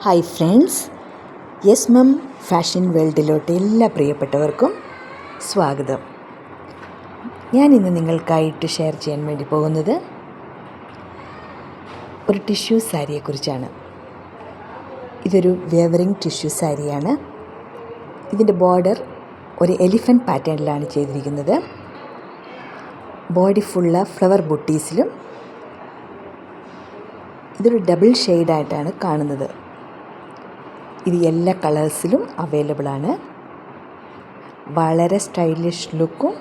Hi friends, yes മം fashion വേൾഡിലോട്ട് എല്ലാ പ്രിയപ്പെട്ടവർക്കും സ്വാഗതം. ഞാൻ ഇന്ന് നിങ്ങൾക്കായിട്ട് ഷെയർ ചെയ്യാൻ വേണ്ടി പോകുന്നത് ഒരു ടിഷ്യൂ സാരിയെക്കുറിച്ചാണ്. ഇതൊരു വേവറിങ് ടിഷ്യൂ സാരിയാണ്. ഇതിൻ്റെ ബോർഡർ ഒരു എലിഫൻറ്റ് പാറ്റേണിലാണ് ചെയ്തിരിക്കുന്നത്. ബോഡി ഫുള്ള് ഫ്ലവർ ബുട്ടീസിലും ഇതൊരു ഡബിൾ ഷെയ്ഡായിട്ടാണ് കാണുന്നത്. ഇത് എല്ലാ കളേഴ്സിലും അവൈലബിൾ ആണ്. വളരെ സ്റ്റൈലിഷ് ലുക്കും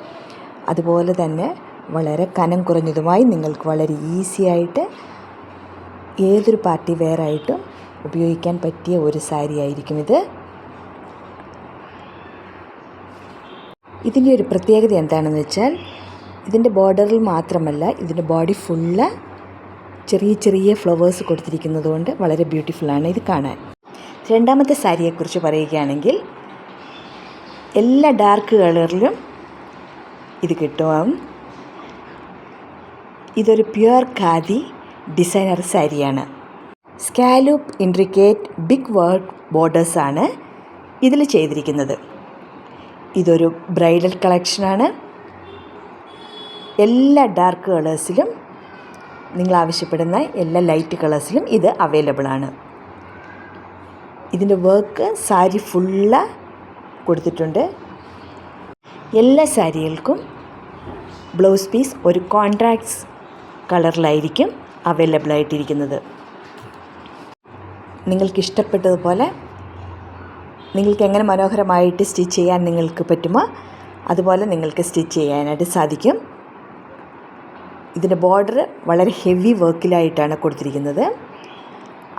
അതുപോലെ തന്നെ വളരെ കനം കുറഞ്ഞതുമായി നിങ്ങൾക്ക് വളരെ ഈസി ആയിട്ട് ഏതൊരു പാർട്ടി വെയർ ആയിട്ടും ഉപയോഗിക്കാൻ പറ്റിയ ഒരു സാരി ആയിരിക്കും ഇത്. ഇതിൻ്റെ ഒരു പ്രത്യേകത എന്താണെന്ന് വെച്ചാൽ ഇതിൻ്റെ ബോർഡറിൽ മാത്രമല്ല, ഇതിൻ്റെ ബോഡി ഫുള്ള് ചെറിയ ചെറിയ ഫ്ലവേഴ്സ് കൊടുത്തിരിക്കുന്നത് കൊണ്ട് വളരെ ബ്യൂട്ടിഫുള്ളാണ് ഇത് കാണാൻ. രണ്ടാമത്തെ സാരിയെക്കുറിച്ച് പറയുകയാണെങ്കിൽ എല്ലാ ഡാർക്ക് കളറിലും ഇത് കിട്ടും. ഇതൊരു പ്യുവർ ഖാദി ഡിസൈനർ സാരിയാണ്. സ്കാലൂപ്പ് ഇൻട്രിക്കേറ്റ് ബിഗ് വർക്ക് ബോർഡേഴ്സാണ് ഇതിൽ ചെയ്തിരിക്കുന്നത്. ഇതൊരു ബ്രൈഡൽ കളക്ഷനാണ്. എല്ലാ ഡാർക്ക് കളേഴ്സിലും, നിങ്ങൾ ആവശ്യപ്പെടുന്ന എല്ലാ ലൈറ്റ് കളേഴ്സിലും ഇത് അവൈലബിൾ ആണ്. ഇതിൻ്റെ വർക്ക് സാരി ഫുള്ള് കൊടുത്തിട്ടുണ്ട്. എല്ലാ സാരികൾക്കും ബ്ലൗസ് പീസ് ഒരു കോൺട്രാസ്റ്റ് കളറിലായിരിക്കും അവൈലബിൾ ആയിട്ടിരിക്കുന്നത്. നിങ്ങൾക്ക് ഇഷ്ടപ്പെട്ടതുപോലെ നിങ്ങൾക്ക് എങ്ങനെ മനോഹരമായിട്ട് സ്റ്റിച്ച് ചെയ്യാൻ നിങ്ങൾക്ക് പറ്റുമോ അതുപോലെ നിങ്ങൾക്ക് സ്റ്റിച്ച് ചെയ്യാനായിട്ട് സാധിക്കും. ഇതിൻ്റെ ബോർഡർ വളരെ ഹെവി വർക്കിലായിട്ടാണ് കൊടുത്തിരിക്കുന്നത്.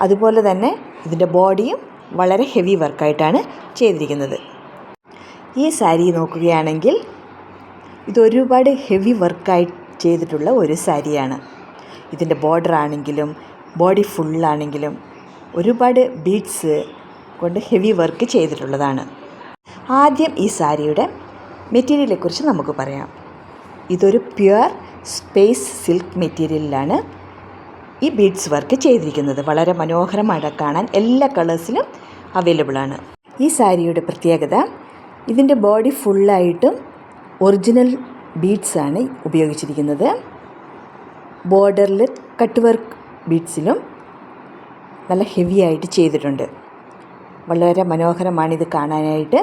അതുപോലെ തന്നെ ഇതിൻ്റെ ബോഡിയും വളരെ ഹെവി വർക്കായിട്ടാണ് ചെയ്തിരിക്കുന്നത്. ഈ സാരി നോക്കുകയാണെങ്കിൽ ഇതൊരുപാട് ഹെവി വർക്കായി ചെയ്തിട്ടുള്ള ഒരു സാരിയാണ്. ഇതിൻ്റെ ബോർഡർ ആണെങ്കിലും ബോഡി ഫുള്ളാണെങ്കിലും ഒരുപാട് ബീഡ്സ് കൊണ്ട് ഹെവി വർക്ക് ചെയ്തിട്ടുള്ളതാണ്. ആദ്യം ഈ സാരിയുടെ മെറ്റീരിയലെക്കുറിച്ച് നമുക്ക് പറയാം. ഇതൊരു പ്യുവർ സ്പേസ് സിൽക്ക് മെറ്റീരിയലിലാണ് ഈ ബീഡ്സ് വർക്ക് ചെയ്തിരിക്കുന്നത്. വളരെ മനോഹരമായി കാണാൻ എല്ലാ കളേഴ്സിലും അവൈലബിൾ ആണ്. ഈ സാരിയുടെ പ്രത്യേകത, ഇതിൻ്റെ ബോഡി ഫുള്ളായിട്ടും ഒറിജിനൽ ബീഡ്സാണ് ഉപയോഗിച്ചിരിക്കുന്നത്. ബോർഡറിൽ കട്ട് വർക്ക് ബീഡ്സിലും നല്ല ഹെവി ആയിട്ട് ചെയ്തിട്ടുണ്ട്. വളരെ മനോഹരമാണിത് കാണാനായിട്ട്.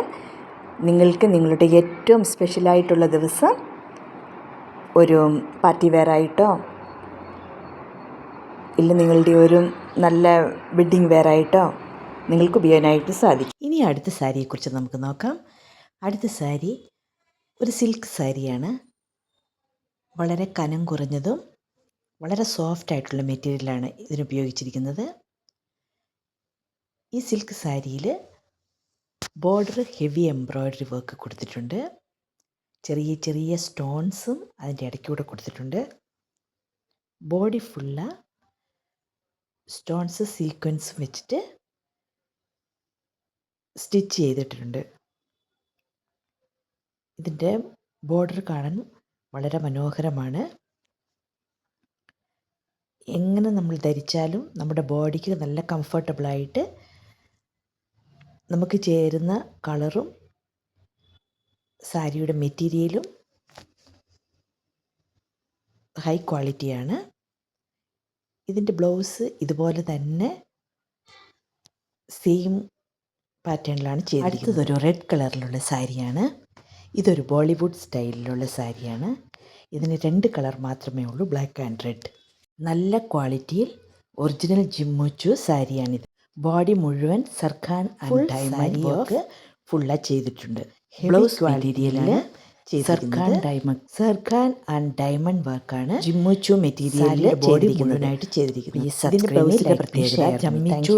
നിങ്ങൾക്ക് നിങ്ങളുടെ ഏറ്റവും സ്പെഷ്യലായിട്ടുള്ള ദിവസം ഒരു പാർട്ടി വെയറായിട്ടോ ഇല്ല നിങ്ങളുടെ ഒരു നല്ല വെഡ്ഡിങ് വെയറായിട്ടോ നിങ്ങൾക്ക് ഉപയോഗിക്കാനായിട്ട് സാധിക്കും. ഇനി അടുത്ത സാരിയെക്കുറിച്ച് നമുക്ക് നോക്കാം. അടുത്ത സാരി ഒരു സിൽക്ക് സാരിയാണ്. വളരെ കനം കുറഞ്ഞതും വളരെ സോഫ്റ്റ് ആയിട്ടുള്ള മെറ്റീരിയലാണ് ഇതിനുപയോഗിച്ചിരിക്കുന്നത്. ഈ സിൽക്ക് സാരിയിൽ ബോർഡർ ഹെവി എംബ്രോയ്ഡറി വർക്ക് കൊടുത്തിട്ടുണ്ട്. ചെറിയ ചെറിയ സ്റ്റോൺസും അതിൻ്റെ ഇടയ്ക്കൂടെ കൊടുത്തിട്ടുണ്ട്. ബോഡി ഫുള്ള് സ്റ്റോൺസ് സീക്വൻസ് വെച്ചിട്ട് സ്റ്റിച്ച് ചെയ്തിട്ടുണ്ട്. ഇതിൻ്റെ ബോർഡർ കാണാൻ വളരെ മനോഹരമാണ്. എങ്ങനെ നമ്മൾ ധരിച്ചാലും നമ്മുടെ ബോഡിക്ക് നല്ല കംഫർട്ടബിളായിട്ട് നമുക്ക് ചേരുന്ന കളറും സാരിയുടെ മെറ്റീരിയലും ഹൈ ക്വാളിറ്റിയാണ്. ഇതിൻ്റെ ബ്ലൗസ് ഇതുപോലെ തന്നെ സെയിം പാറ്റേണിലാണ് ചെയ്തിരിക്കുന്നത്. അടുത്തതൊരു റെഡ് കളറിലുള്ള സാരിയാണ്. ഇതൊരു ബോളിവുഡ് സ്റ്റൈലിലുള്ള സാരിയാണ്. ഇതിന് 2 കളർ മാത്രമേ ഉള്ളൂ, ബ്ലാക്ക് ആൻഡ് റെഡ്. നല്ല ക്വാളിറ്റിയിൽ ഒറിജിനൽ ജിമ്മുച്ചു സാരിയാണിത്. ബോഡി മുഴുവൻ സർഖാൻ ആൻഡ് ഡയമണ്ട് വർക്ക് ഫുള്ളാ ചെയ്തിട്ടുണ്ട്. ബ്ലൗസ് മെറ്റീരിയലിന് സർഖാൻ ആൻഡ് ഡയമണ്ട് വർക്കാണ് ജിമ്മുച്ചു മെറ്റീരിയലിൽ ബോഡി മുഴുവനായിട്ട് ചെയ്തിരിക്കുന്നത്. ഇതിൻ്റെ ബ്ലൗസിൻ്റെ പ്രത്യേകത ജമ്മിച്ചു